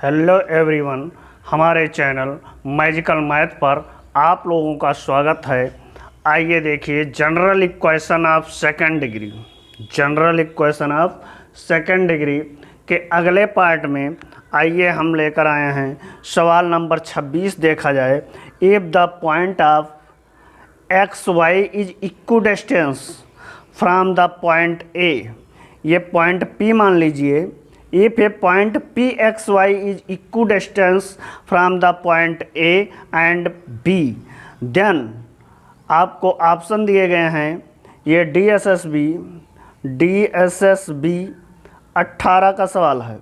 Hello everyone, हमारे channel magical math पर आप लोगों का स्वागत है। आइए देखिए general equation of second degree. General equation of second degree के अगले पार्ट में आइए हम लेकर आए हैं सवाल नंबर 26। देखा जाए, if the point of X Y is equidistance from the point A, ये पॉइंट P मान लीजिए। If a point Pxy is equidistant from the point A and B, then आपको ऑप्शन दिए गए हैं, ये DSSB 18 का सवाल है।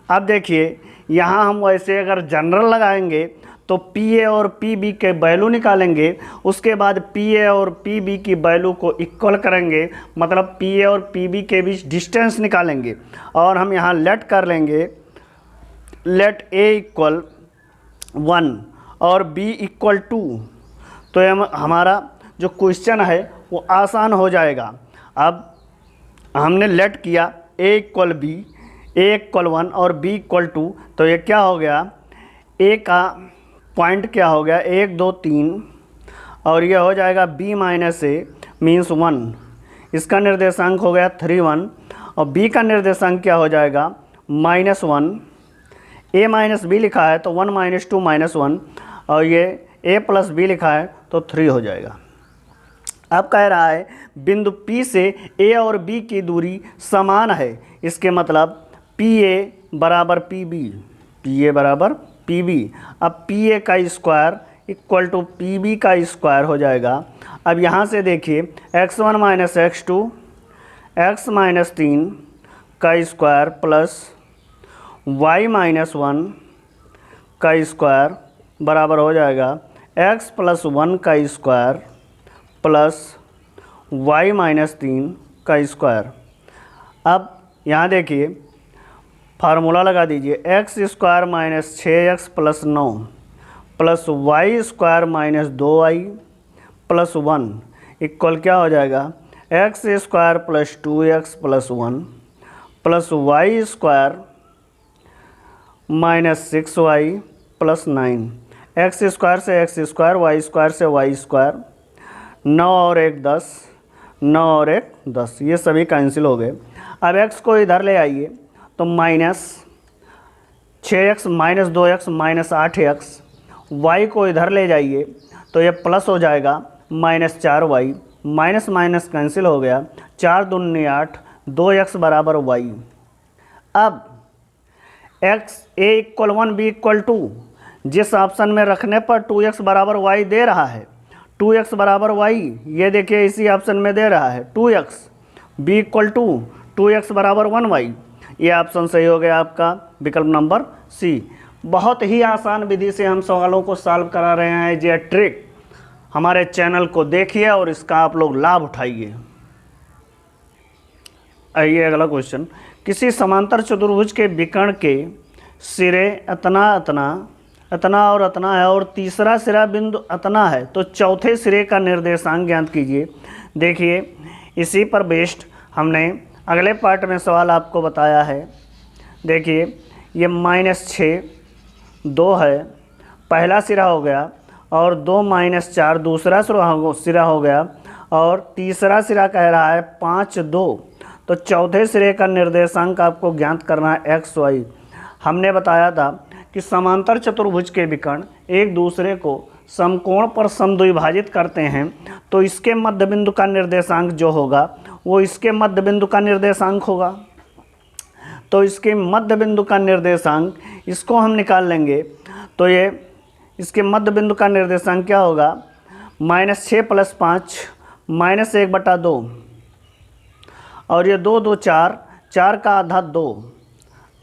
अब देखिए यहाँ हम वैसे अगर जनरल लगाएंगे तो PA और PB के वैल्यू निकालेंगे, उसके बाद PA और PB की वैल्यू को इक्वल करेंगे, मतलब PA और PB के बीच डिस्टेंस निकालेंगे और हम यहाँ लेट कर लेंगे, लेट A इक्वल 1 और B इक्वल 2। तो हमारा जो क्वेश्चन है वो आसान हो जाएगा। अब हमने लेट किया A equal B, A equal 1 और B इक्वल 2, तो ये क्या हो गया, A का पॉइंट क्या हो गया 1 2 3 और ये हो जाएगा B माइनस A मीन्स 1। इसका निर्देशांक हो गया 3 1 और B का निर्देशांक क्या हो जाएगा -1। A माइनस B लिखा है तो 1 - 2 -1 और ये A प्लस B लिखा है तो 3 हो जाएगा। अब कह रहा है बिंदु P से A और B की दूरी समान है, इसके मतलब PA बराबर PB, PA बराबर PB। अब PA का स्क्वायर इक्वल टू PB का स्क्वायर हो जाएगा। अब यहाँ से देखिए x1 - x2 x - 3 का स्क्वायर प्लस y - 1 का स्क्वायर बराबर हो जाएगा x + 1 का स्क्वायर प्लस y - 3 का स्क्वायर। अब यहाँ देखिए फार्मूला लगा दीजिए, x² - 6x + 9 plus y² - 2y plus 1 equal क्या हो जाएगा x² + 2x + 1 plus y² - 6y plus 9। x² से x², y² से y², 9 और 1 10, 9 और 1 10, ये सभी कैंसिल हो गए। अब x को इधर ले आइए तो -6x - 2x -8x, y को इधर ले जाइए तो ये प्लस हो जाएगा -4y, माइनस माइनस कैंसिल हो गया, 4 दूनी 8, 2x बराबर y। अब x A equal 1 B equal 2, जिस ऑप्शन में रखने पर 2x बराबर y दे रहा है, 2x बराबर y, ये देखिए इसी ऑप्शन में दे रहा है 2x, B इक्वल 2, 2x बराबर 1y, ये ऑप्शन सही हो गया आपका विकल्प नंबर C। बहुत ही आसान विधि से हम सवालों को सॉल्व करा रहे हैं। ये ट्रिक हमारे चैनल को देखिए और इसका आप लोग लाभ उठाइए। आइए अगला क्वेश्चन, किसी समांतर चतुर्भुज के विकर्ण के सिरे अतना अतना अतना और अतना है और तीसरा सिरा बिंदु अतना है, तो चौथे सिरे का निर्देशांक ज्ञात कीजिए। देखिए इसी पर बेस्ड हमने अगले पार्ट में सवाल आपको बताया है। देखिए ये -6 2 है, पहला सिरा हो गया, और 2 - 4 दूसरा सिरा हो गया, और तीसरा सिरा कह रहा है 5 2। तो चौथे सिरे का निर्देशांक आपको ज्ञात करना है x y। हमने बताया था कि समांतर चतुर्भुज के विकर्ण एक दूसरे को समकोण पर समद्विभाजित करते हैं, तो इसके मध्य बिंदु का निर्देशांक जो होगा वो इसके मध्य बिंदु का निर्देशांक होगा। तो इसके मध्य बिंदु का निर्देशांक इसको हम निकाल लेंगे, तो ये इसके मध्य बिंदु का निर्देशांक क्या होगा -6 + 5 -1/2, और ये 2 2 4, 4 का आधा 2।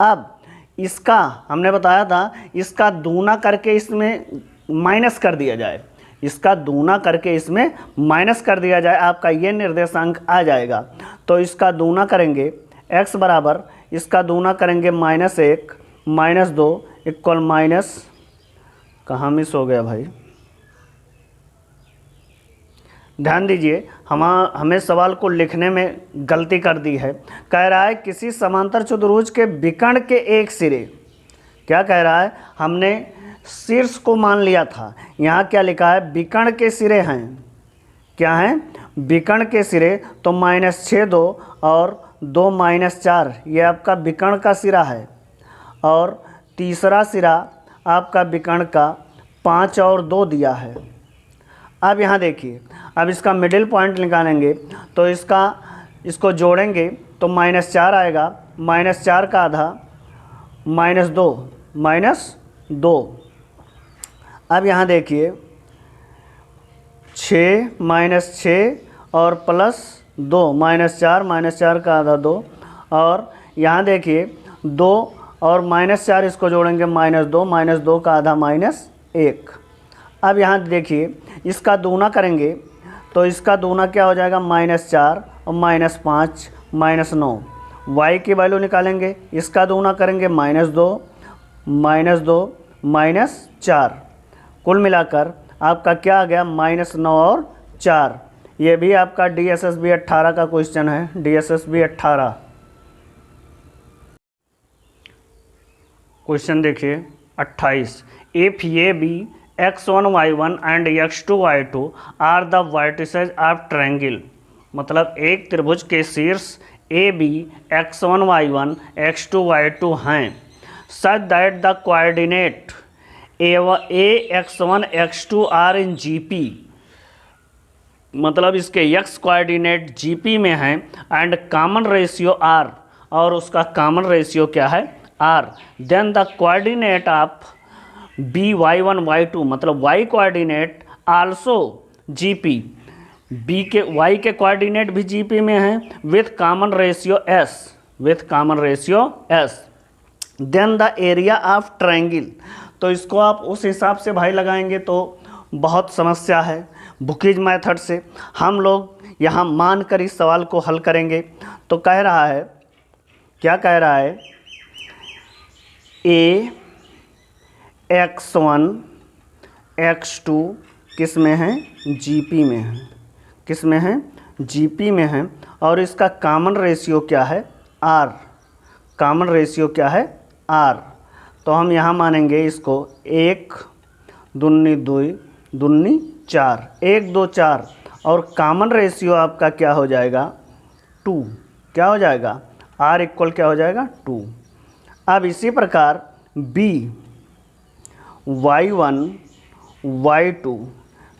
अब इसका हमने बताया था इसका दूना करके इसमें माइनस कर दिया जाए, इसका दूना करके इसमें माइनस कर दिया जाए, आपका ये निर्देशांक आ जाएगा। तो इसका दूना करेंगे x बराबर, इसका दूना करेंगे -1 - 2 इक्वल माइनस, कहाँ मिस हो गया भाई, ध्यान दीजिए हमें सवाल को लिखने में गलती कर दी है। कह रहा है किसी समांतर चतुर्भुज के विकर्ण के एक सिरे क्या कह रहा है, हमने शीर्ष को मान लिया था। यहाँ क्या लिखा है, विकर्ण के सिरे हैं, क्या हैं, विकर्ण के सिरे, तो -6 2 और 2 -4 ये आपका विकर्ण का सिरा है, और तीसरा सिरा आपका विकर्ण का 5 और 2 दिया है। अब यहाँ देखिए, अब इसका मिडिल पॉइंट निकालेंगे तो इसको जोड़ेंगे तो -4 आएगा, -4 का आधा -2 अब यहाँ देखिए 6 -6 और +2 -4 का आधा 2, और यहाँ देखिए 2 और -4 इसको जोड़ेंगे -2 का आधा -1। अब यहाँ देखिए इसका दूना करेंगे तो इसका दूना क्या हो जाएगा, -4 और -5 -9। y की वैल्यू निकालेंगे, इसका दूना करेंगे -2 -4, कुल मिलाकर आपका क्या आ गया, -9 और 4। ये भी आपका DSSB 18 का क्वेश्चन है, DSSB 18। क्वेश्चन देखिए 28, if A B x1 y1 and x2 y2 are the vertices of triangle, मतलब एक त्रिभुज के शीर्ष ए B x1 y1 x2 y2 हैं, such that the coordinate A x1 x2 are in GP, मतलब इसके x कोऑर्डिनेट GP में हैं, एंड कॉमन रेशियो r, और उसका कॉमन रेशियो क्या है, r, then the coordinate of B y1 y2, मतलब y coordinate also GP, b के y के कोऑर्डिनेट भी GP में हैं with common ratio s, then the area of triangle. तो इसको आप उस हिसाब से भाई लगाएंगे तो बहुत समस्या है। बुकीज मेथड से हम लोग यहाँ मान कर इस सवाल को हल करेंगे। तो कह रहा है, क्या कह रहा है, ए x1 x2 किस में है, GP में है, किस में है, GP में है, और इसका कॉमन रेशियो क्या है, R, कॉमन रेशियो क्या है, R। तो हम यहाँ मानेंगे इसको 1 दूनी 2 दूनी 4, 1 2 4, और कॉमन रेशियो आपका क्या हो जाएगा, 2, क्या हो जाएगा, R इक्वल क्या हो जाएगा, 2। अब इसी प्रकार B y1 y2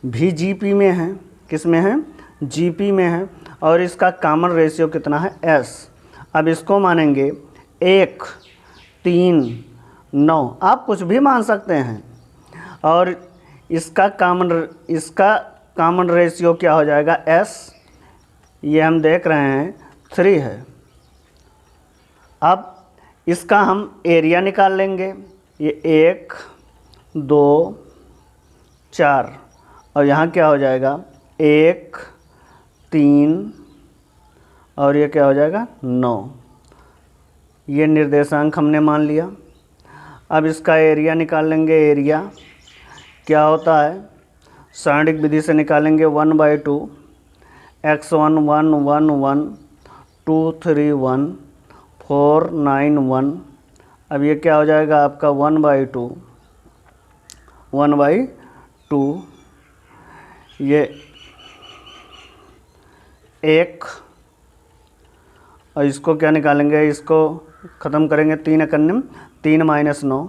भी GP में है, किस में है, GP में है, और इसका कॉमन रेशियो कितना है, S। अब इसको मानेंगे 1 3 9, आप कुछ भी मान सकते हैं, और इसका कॉमन रेशियो क्या हो जाएगा, S, ये हम देख रहे हैं 3 है। अब इसका हम एरिया निकाल लेंगे, ये 1 2 4, और यहाँ क्या हो जाएगा, 1 3 और ये क्या हो जाएगा, 9। ये निर्देशांक हमने मान लिया। अब इसका एरिया निकाल लेंगे, एरिया क्या होता है, सारणिक विधि से निकालेंगे, 1/2 x1 1 1 1 2 3 1 4 9 1। अब ये क्या हो जाएगा आपका 1/2 ये 1, और इसको क्या निकालेंगे, इसको ख़त्म करेंगे, 3 एकन्निम 3 -9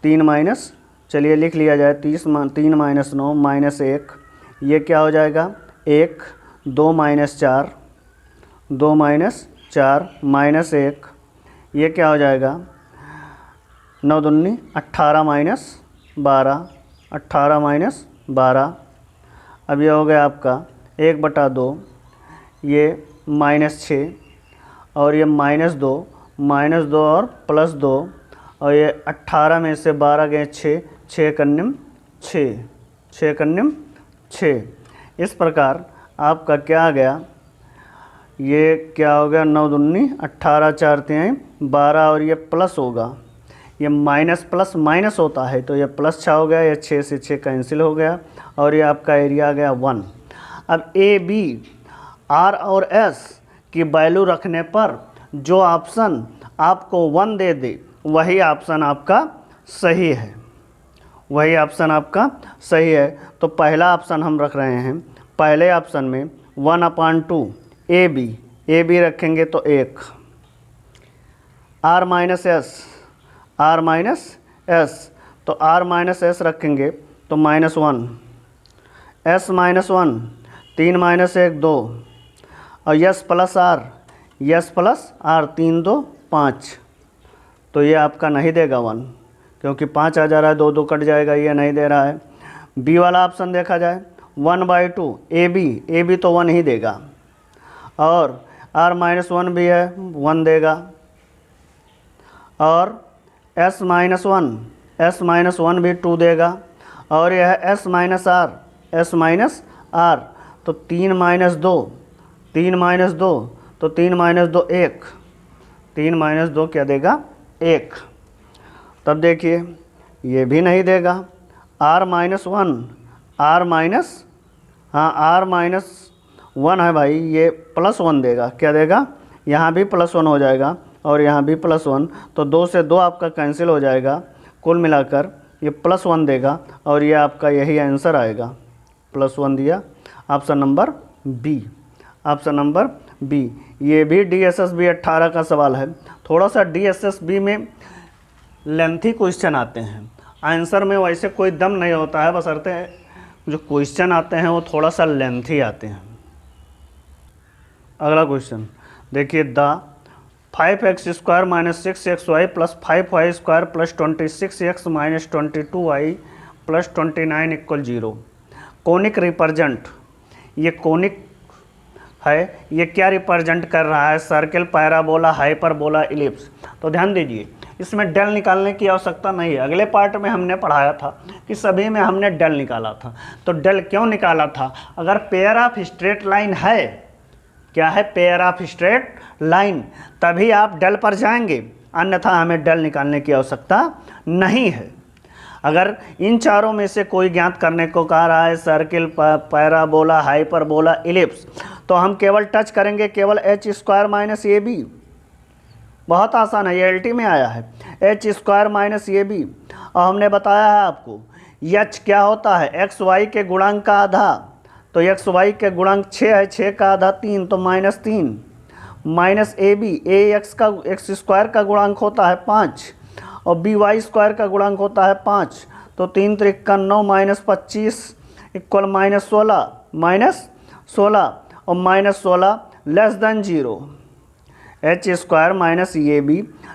3 चलिए लिख लिया जाए, 3 -9 -1, ये क्या हो जाएगा, 1 2 -4 2 -4 -1, ये क्या हो जाएगा, 9 दूनी 18 -12 18 -12। अब ये हो गया आपका 1/2, ये -6, और ये -2 और +2, और ये 18 में से 12 गए 6 6 कन्निम 6। इस प्रकार आपका क्या आ गया, ये क्या हो गया, 9 दूनी 18 4 3 12, और ये प्लस होगा, ये माइनस प्लस माइनस होता है, तो ये प्लस 6 हो गया, ये 6 से 6 कैंसिल हो गया, और ये आपका एरिया आ गया 1। अब ए बी आर और एस की वैल्यू रखने पर जो ऑप्शन आपको 1 दे दे वही ऑप्शन आपका सही है, वही ऑप्शन आपका सही है। तो पहला ऑप्शन हम रख रहे हैं। पहले ऑप्शन में 1/2 ए बी रखेंगे तो 1, आर माइनस एस तो आर माइनस एस रखेंगे तो -1, एस -1 3 - 1 2, और यस प्लस आर 3 2 5। तो ये आपका नहीं देगा 1, क्योंकि 5 आ जा रहा है, 2 2 कट जाएगा, ये नहीं दे रहा है। बी वाला ऑप्शन देखा जाए 1/2 ए बी तो 1 ही देगा, और r -1 भी है 1 देगा, और s -1 भी 2 देगा, और यह है s -r तो 3 - 2 तो 3 - 2 1, 3 - 2 क्या देगा 1। तब देखिए ये भी नहीं देगा, r -1 है भाई, ये +1 देगा, क्या देगा, यहाँ भी +1 हो जाएगा और यहाँ भी +1, तो 2 से 2 आपका कैंसिल हो जाएगा, कुल मिलाकर ये +1 देगा, और ये आपका यही आंसर आएगा, +1 दिया। Option number B, option number B. ये भी DSSB 18 का सवाल है। थोड़ा सा DSSB में लेंथी क्वेश्चन आते हैं, आंसर में वैसे कोई दम नहीं होता है, बशर्ते जो क्वेश्चन आते हैं वो थोड़ा सा लेंथी आते हैं। अगला क्वेश्चन देखिए, the 5x² - 6xy + 5y² + 26x - 22y + 29 = 0। Conic represent, ये कोनिक है, ये क्या रिप्रेजेंट कर रहा है, सर्कल, पैराबोला, हाइपरबोला, इलिप्स। तो ध्यान दीजिए, इसमें डेल निकालने की आवश्यकता नहीं है। अगले पार्ट में हमने पढ़ाया था कि सभी में हमने डेल निकाला था। तो डेल क्यों निकाला था, अगर पेयर ऑफ स्ट्रेट लाइन है, क्या है, पेयर ऑफ स्ट्रेट लाइन, तभी आप डेल पर जाएंगे, अन्यथा हमें डेल निकालने की आवश्यकता नहीं है। अगर इन चारों में से कोई ज्ञात करने को कह रहा है, सर्किल, पैराबोला, हाइपरबोला, इलिप्स, तो हम केवल टच करेंगे केवल h² - AB। बहुत आसान है, ये LT में आया है, h² - AB। और हमने बताया है आपको h क्या होता है, xy के गुणांक का आधा, तो xy के गुणांक 6 है, 6 का आधा 3, तो -3, माइनस AB x² का गुणांक होता है 5, और by² का गुणांक होता है 5, तो 3 × 9 -25 = -16 और -16 <0, h² - AB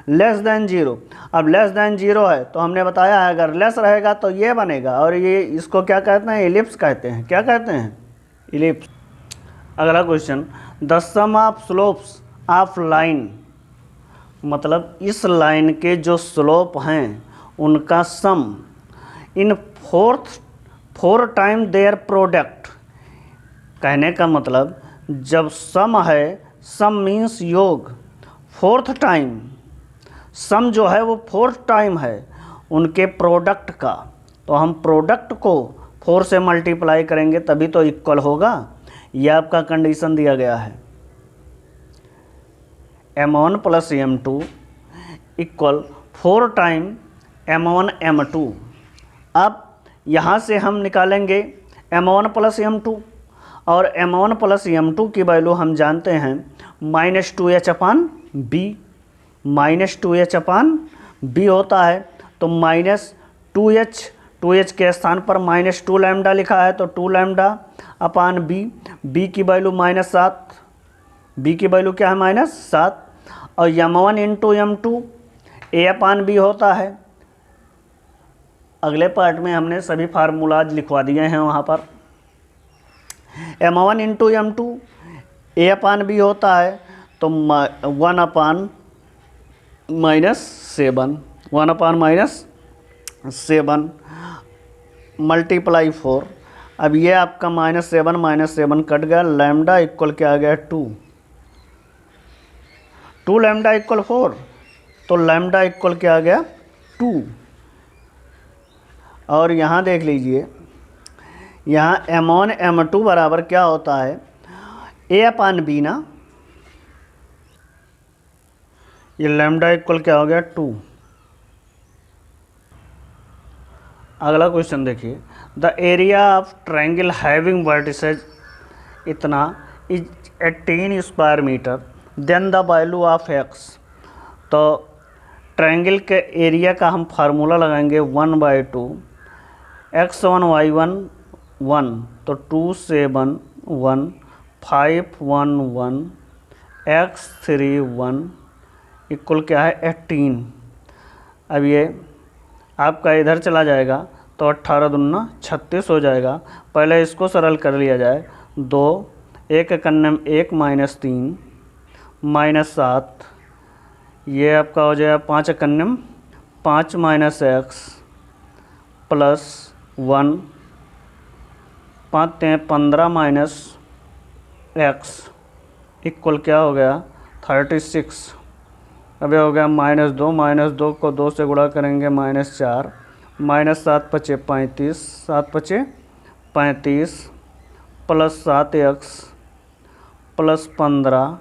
<0। अब <0 है तो हमने बताया है अगर लेस रहेगा तो ये बनेगा, और ये इसको क्या कहते हैं, इलिप्स कहते हैं। क्या कहते हैं, इलिप्स। अगला question, the sum of slopes of line, मतलब इस लाइन के जो स्लोप हैं उनका sum in 4 time their product. कहने का मतलब जब सम है, सम मीन्स योग, 4th टाइम, सम जो है वो 4th टाइम है उनके प्रोडक्ट का, तो हम प्रोडक्ट को 4 से मल्टीप्लाई करेंगे तभी तो इक्वल होगा। यह आपका कंडीशन दिया गया है, m1 + m2 = 4 time m1 m2। अब यहाँ से हम निकालेंगे m1 + m2, और m1 + m2 की वैल्यू हम जानते हैं -2h/b, -2h/b होता है, तो -2h के स्थान पर -2 लैम्डा लिखा है, तो 2 λ/b, b की वैल्यू -7, b की वैल्यू क्या है -7, और m1 × m2 a/b होता है। अगले पार्ट में हमने सभी फार्मूलाज लिखवा दिए हैं वहाँ पर। m1 × m2 a/b होता है, तो 1/-7 × 4। अब ये आपका -7 कट गया, लैम्डा इक्वल क्या आ गया 2 लैम्डा = 4, तो लैम्डा इक्वल क्या आ गया 2। और यहाँ देख लीजिए, यहाँ m1 m2 बराबर क्या होता है, a/b ना, ये लैम्डा इक्वल क्या हो गया 2, अगला क्वेश्चन देखिए, the area of triangle having vertices इतना is 18 square metre, then the value of x. तो ट्रायंगल के एरिया का हम फार्मूला लगाएंगे 1/2 x1 y1 1, तो 2 7 1 5 1 1 x3 1 इक्वल क्या है 18। अब ये आपका इधर चला जाएगा तो 18 दूना 36 हो जाएगा। पहले इसको सरल कर लिया जाए, 2 1 कन्नम 1 -3 -7, ये आपका हो जाएगा 5 Kannan 5 -x plus 1 5 15 -x equal क्या हो गया 36। अब ये हो गया -2 को 2 से गुणा करेंगे -4 -7 × 5 = 35 7 × 35 plus 7x plus 15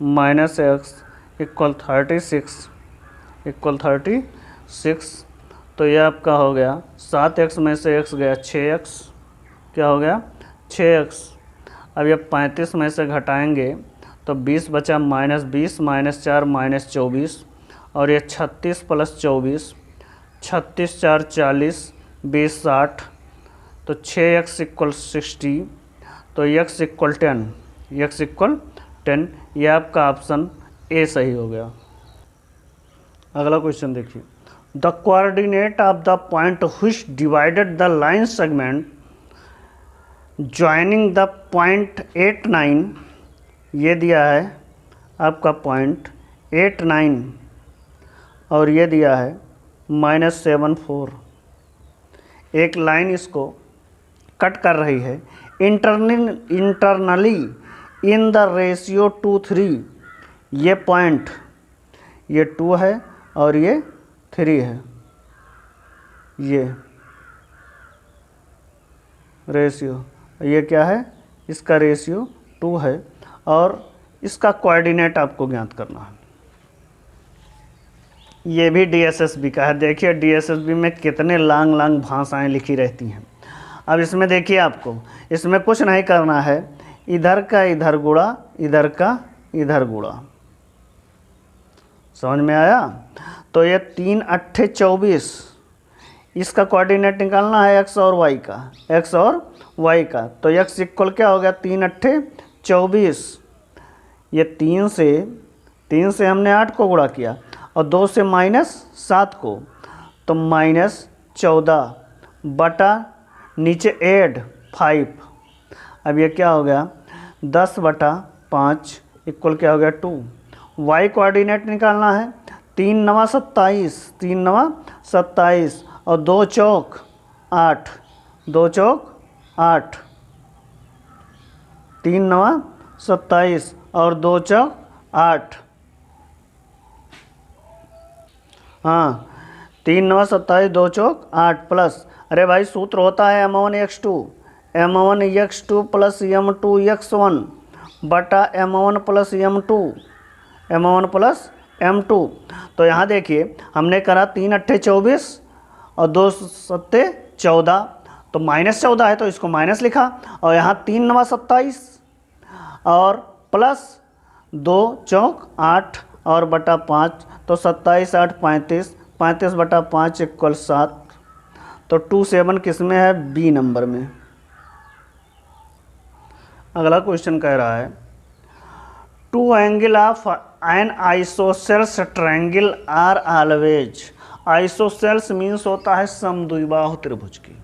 -x equal 36 तो ये आपका हो गया 7x में से x गया 6x, क्या हो गया 6x। अब ये 35 में से घटाएंगे तो 20 बचा -20 -4 -24 और ये 36 + 24 36 4 40 20 60 तो 6x = 60 तो x = 10 x = 10। ये आपका ऑप्शन ए सही हो गया। अगला क्वेश्चन देखिए, the coordinate of the point which divided the line segment joining the point 8 9, ये दिया है आपका पॉइंट 8 9 और ये दिया है -7 4। एक लाइन इसको कट कर रही है इंटरनली इन द रेशियो 2:3। ये पॉइंट ये 2 है और ये 3 है, ये रेशियो, ये क्या है इसका रेशियो 2 है और इसका कोऑर्डिनेट आपको ज्ञात करना है। ये भी डीएसएसबी का है। देखिए डीएसएसबी में कितने लांग भाषाएं लिखी रहती हैं। अब इसमें देखिए आपको इसमें कुछ नहीं करना है, इधर का इधर गुणा इधर का इधर गुणा, समझ में आया। तो ये 3 8 24, इसका कोऑर्डिनेट निकालना है x और y का, x और y का। तो x इक्वल क्या हो गया 3 8 24, ये 3 से हमने 8 को गुणा किया और 2 से -7 को, तो -14 बटा नीचे ऐड 5। अब ये क्या हो गया 10/5 इक्वल क्या हो गया 2। y कोऑर्डिनेट निकालना है 3 9 27 3 9 27 और 2 चौक 8 2 चौक 8 3 9 27 और 2 चौक 8, हाँ 3 9 27 2 चौक 8 प्लस, अरे भाई सूत्र होता है m1x2 + m2x1 बटा m1 + m2 तो यहाँ देखिए हमने करा 3 8 24 और 2 7 14, तो -14 है तो इसको माइनस लिखा और यहाँ 3 9 27 और प्लस 2 चौक 8 और बटा 5, तो 27 8 35 35/5 = 7। तो 2 7 किस में है बी नंबर में। अगला क्वेश्चन कह रहा है 2 angle of an isosceles triangle are always. Isosceles means होता है समद्विबाहु त्रिभुज की,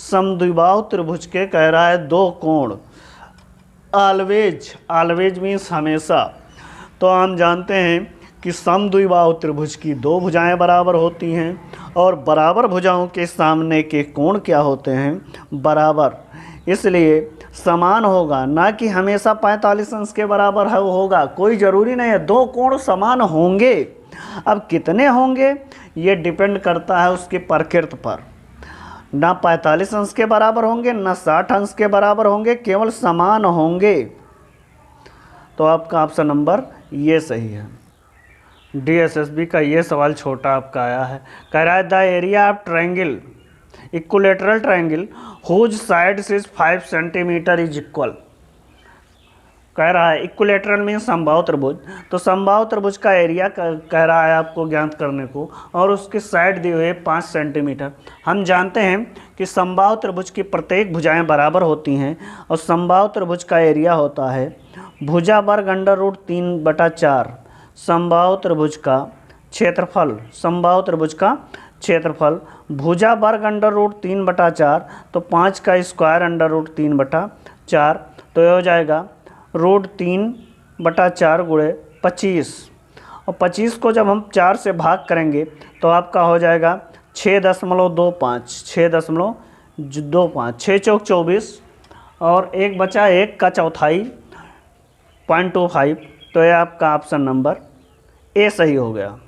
समद्विबाहु त्रिभुज के कह रहा है 2 कोण। ऑलवेज मीन्स हमेशा। तो हम जानते हैं कि समद्विबाहु त्रिभुज की 2 भुजाएं बराबर होती हैं और बराबर भुजाओं के सामने के कोण क्या होते हैं बराबर, इसलिए समान होगा, ना कि हमेशा 45 अंश के बराबर है वो होगा, कोई ज़रूरी नहीं है 2 कोण समान होंगे। अब कितने होंगे ये डिपेंड करता है उसकी प्रकृति पर, ना 45 अंश के बराबर होंगे ना 60 अंश के बराबर होंगे, केवल समान होंगे। तो आपका ऑप्शन नंबर ये सही है। डीएसएसबी का ये सवाल छोटा आपका आया है, कह रहा है the area of triangle equilateral triangle whose sides is 5 centimetre is equal. कह रहा है इक्विलेटरल में समबाहु त्रिभुज, तो समबाहु त्रिभुज का एरिया कह रहा है आपको ज्ञात करने को, और उसके साइड दिए हुए 5 सेंटीमीटर। हम जानते हैं कि समबाहु त्रिभुज की प्रत्येक भुजाएं बराबर होती हैं और समबाहु त्रिभुज का एरिया होता है भुजा वर्ग √3/4 समबाहु त्रिभुज का क्षेत्रफल। समबाहु त्रिभुज का क्षेत्रफल भुजा वर्ग √3/4, तो 5 का स्क्वायर √3/4, तो ये हो जाएगा √3/4 × 25, और 25 को जब हम 4 से भाग करेंगे तो आपका हो जाएगा 6.25, 6.25, 6 चौक 24, और एक बचा 1 का चौथाई 0.25, तो ये आपका ऑप्शन नंबर ए सही हो गया।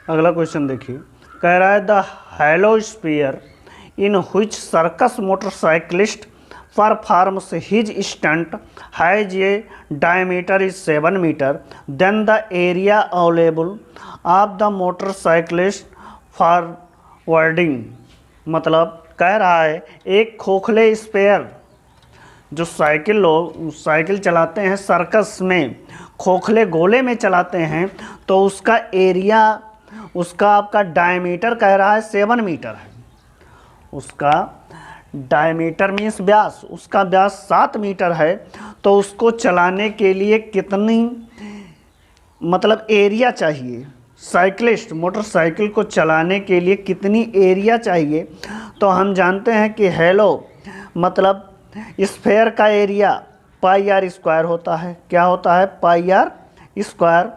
अगला क्वेश्चन देखिए, कह रहा है the hello sphere in which circus motorcyclist performs his stunt has a diameter is 7 meter, then the area available of the motorcyclist forwarding। मतलब कह रहा है एक खोखले स्पेयर, जो साइकिल चलाते हैं सर्कस में, खोखले गोले में चलाते हैं, तो उसका एरिया, उसका आपका डायमीटर कह रहा है 7 मीटर है। उसका डायमीटर मीन्स व्यास, उसका व्यास 7 मीटर है, तो उसको चलाने के लिए कितनी मतलब एरिया चाहिए, साइकिलिस्ट मोटरसाइकिल को चलाने के लिए कितनी एरिया चाहिए। तो हम जानते हैं कि हेलो मतलब स्फेयर का एरिया πr² होता है। क्या होता है? πr²,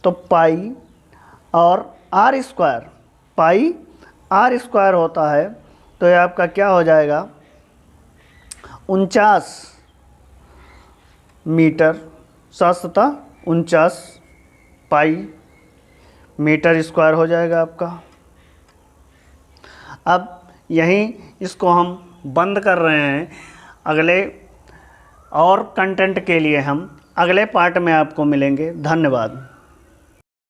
तो पाई और r², πr² होता है, तो ये आपका क्या हो जाएगा 49 मीटर, 7×49 पाई मीटर स्क्वायर हो जाएगा आपका। अब यहीं इसको हम बंद कर रहे हैं। अगले और कंटेंट के लिए हम अगले पार्ट में आपको मिलेंगे। धन्यवाद।